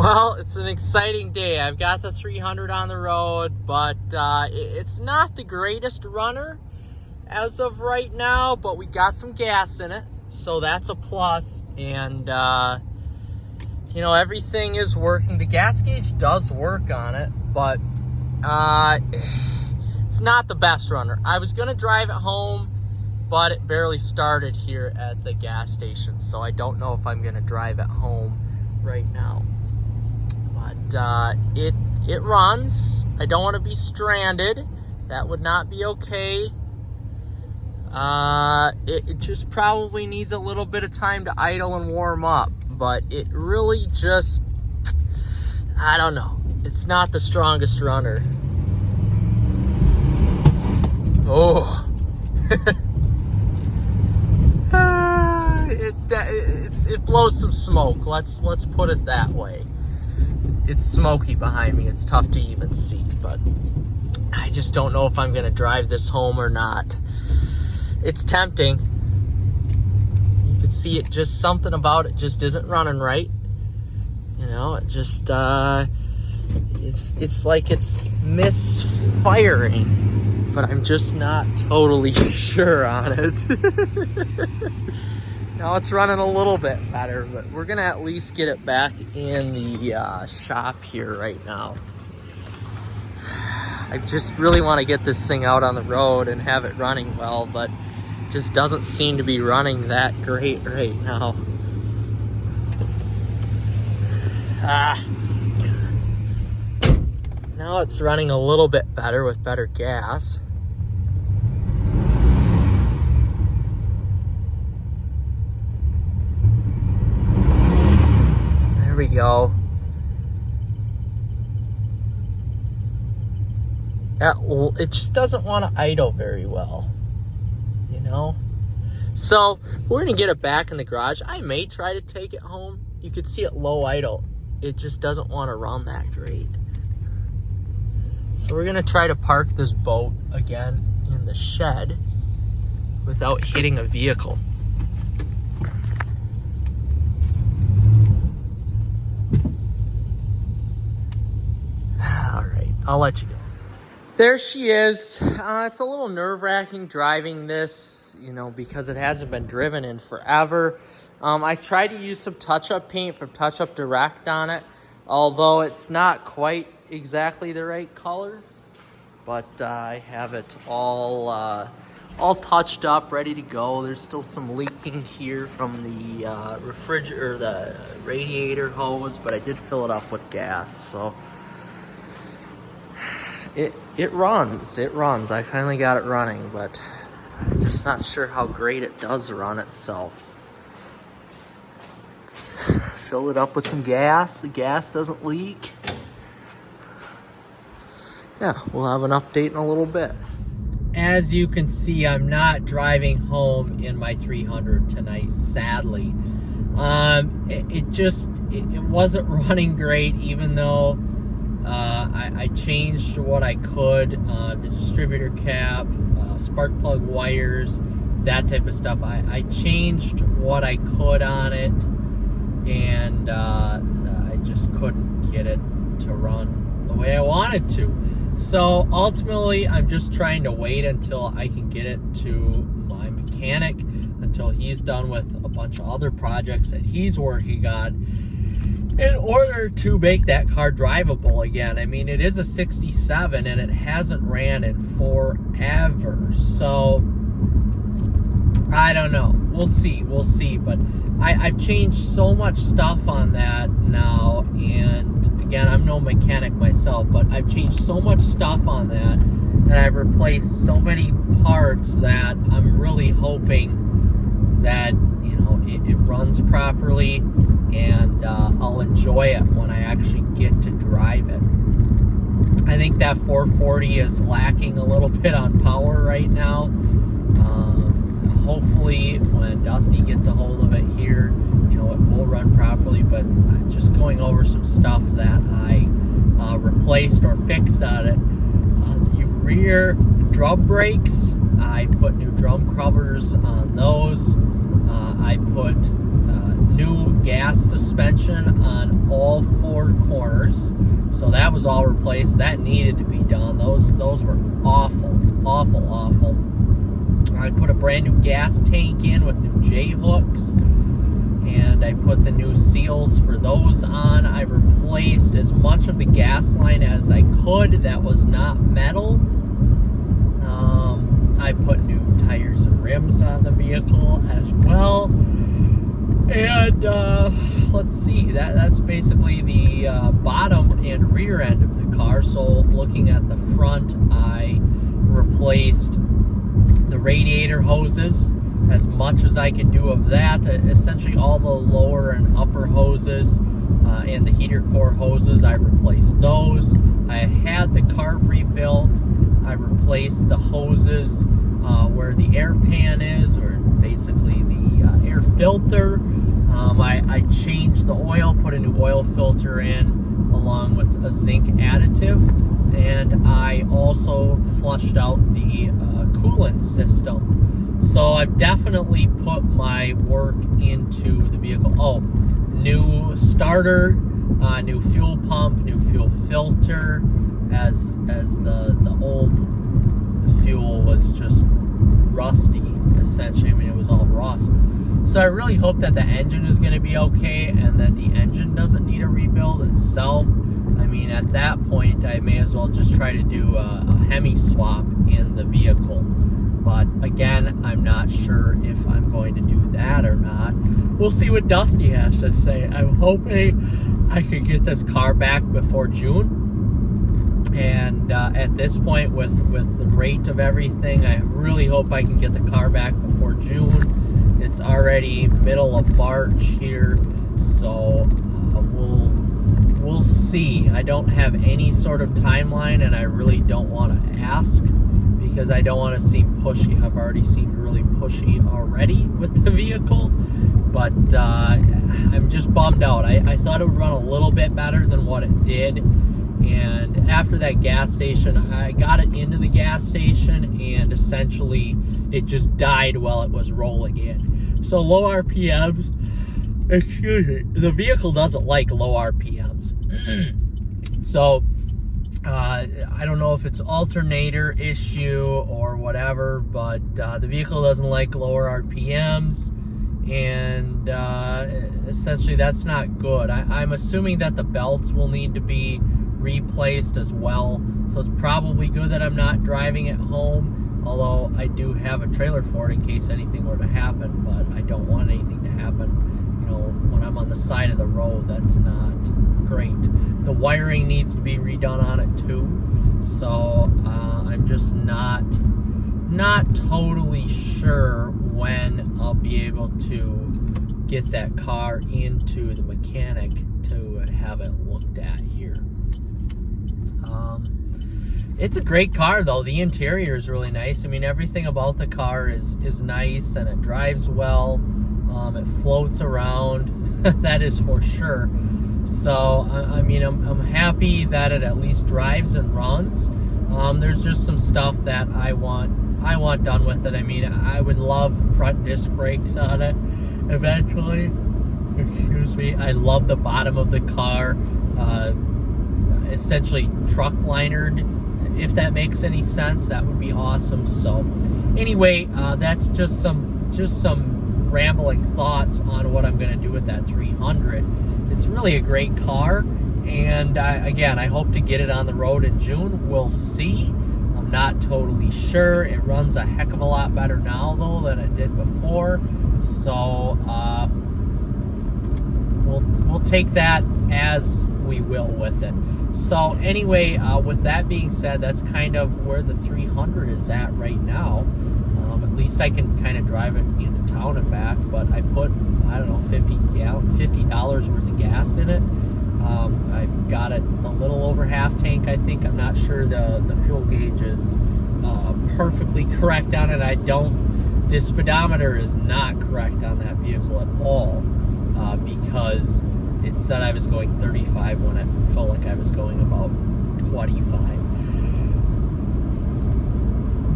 Well, it's an exciting day. I've got the 300 on the road, but it's not the greatest runner as of right now, but we got some gas in it, so that's a plus. And, you know, everything is working. The gas gauge does work on it, but it's not the best runner. I was going to drive it home, but it barely started here at the gas station, so I don't know if I'm going to drive it home right now. But it runs. I don't want to be stranded. That would not be okay. It just probably needs a little bit of time to idle and warm up, but it really just, I don't know. It's not the strongest runner. Oh. It blows some smoke. Let's put it that way. It's smoky behind me. It's tough to even see, but I just don't know if I'm going to drive this home or not. It's tempting. You can see it, just something about it just isn't running right. You know, it just, it's like it's misfiring, but I'm just not totally sure on it. Now it's running a little bit better, but we're gonna at least get it back in the shop here right now. I just really want to get this thing out on the road and have it running well, but it just doesn't seem to be running that great right now. Now it's running a little bit better with better gas. There we go. It just doesn't want to idle very well, you know? So we're gonna get it back in the garage. I may try to take it home. You could see it low idle. It just doesn't want to run that great. So we're gonna try to park this boat again in the shed without hitting a vehicle. All right, I'll let you go. There she is. It's a little nerve-wracking driving this, you know, because it hasn't been driven in forever. I tried to use some touch-up paint from Touch Up Direct on it, although it's not quite exactly the right color. But I have it all touched up, ready to go. There's still some leaking here from the the radiator hose, but I did fill it up with gas, so it runs. It runs. I finally got it running, but I'm just not sure how great it does run itself. Fill it up with some gas. The gas doesn't leak. Yeah, we'll have an update in a little bit. As you can see, I'm not driving home in my 300 tonight, sadly. It wasn't running great, even though I changed what I could, the distributor cap, spark plug wires, that type of stuff. I changed what I could on it, and I just couldn't get it to run the way I wanted to. So ultimately, I'm just trying to wait until I can get it to my mechanic, until he's done with a bunch of other projects that he's working on, in order to make that car drivable again. I mean, it is a 67 and it hasn't ran in forever. So I don't know. We'll see. But I've changed so much stuff on that now, and again, I'm no mechanic myself, but I've changed so much stuff on that, and I've replaced so many parts that I'm really hoping that, you know, it runs properly, and I'll enjoy it when I actually get to drive it. I think that 440 is lacking a little bit on power right now. Hopefully when Dusty gets a hold of it here, you know, it will run properly. But I'm just going over some stuff that I replaced or fixed on it. The rear drum brakes, I put new drum covers on those. I put new gas suspension on all 4 corners. So that was all replaced. That needed to be done. Those were awful. I put a brand new gas tank in with new J-hooks, and I put the new seals for those on. I replaced as much of the gas line as I could that was not metal. I put new tires and rims on the vehicle as well. And let's see, that's basically the bottom and rear end of the car. So looking at the front, I replaced the radiator hoses, as much as I could do of that. Essentially all the lower and upper hoses and the heater core hoses, I replaced those. I had the carb rebuilt. I replaced the hoses where the air pan is, or basically the air filter. I changed the oil, put a new oil filter in along with a zinc additive, and I also flushed out the coolant system. So I've definitely put my work into the vehicle. Oh, new starter, new fuel pump, new fuel filter, as the old fuel was just rusty, essentially. I mean, it was all rust. So I really hope that the engine is going to be okay and that the engine doesn't need a rebuild itself. I mean, at that point, I may as well just try to do a Hemi swap in the vehicle. But again, I'm not sure if I'm going to do that or not. We'll see what Dusty has to say. I'm hoping I could get this car back before June. And at this point, with the rate of everything, I really hope I can get the car back before June. It's already middle of March here, so we'll see. I don't have any sort of timeline, and I really don't want to ask because I don't want to seem pushy. I've already seemed really pushy already with the vehicle, but I'm just bummed out. I thought it would run a little bit better than what it did, and after that gas station, I got it into the gas station, and essentially it just died while it was rolling in. So low RPMs, excuse me, the vehicle doesn't like low RPMs. So I don't know if it's alternator issue or whatever, but the vehicle doesn't like lower RPMs, and essentially that's not good. I'm assuming that the belts will need to be replaced as well, so it's probably good that I'm not driving it home, although I do have a trailer for it in case anything were to happen, but I don't want anything to happen, you know, when I'm on the side of the road. That's not great. The wiring needs to be redone on it too, so I'm just not totally sure when I'll be able to get that car into the mechanic to have it looked at here. It's a great car though. The interior is really nice. I mean, everything about the car is nice, and it drives well. It floats around, that is for sure. So I mean, I'm happy that it at least drives and runs. There's just some stuff that I want done with it. I mean, I would love front disc brakes on it eventually. Excuse me. I love the bottom of the car, essentially truck linered. If that makes any sense, that would be awesome. So anyway, that's just some rambling thoughts on what I'm going to do with that 300. It's really a great car, and again, I hope to get it on the road in June. We'll see. I'm not totally sure. It runs a heck of a lot better now though than it did before, so we'll take that as we will with it. So anyway, with that being said, that's kind of where the 300 is at right now. At least I can kind of drive it into town and back, but I put, I don't know, $50 worth of gas in it. I got it a little over half tank, I think. I'm not sure the fuel gauge is perfectly correct on it. This speedometer is not correct on that vehicle at all, because it said I was going 35 when it felt like I was going about 25.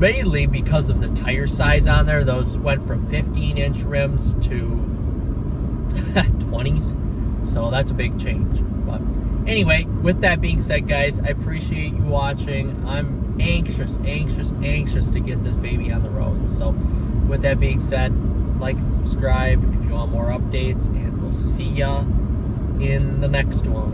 Mainly because of the tire size on there. Those went from 15-inch rims to 20s. So that's a big change. But anyway, with that being said, guys, I appreciate you watching. I'm anxious to get this baby on the road. So with that being said, like and subscribe if you want more updates, and we'll see ya in the next one.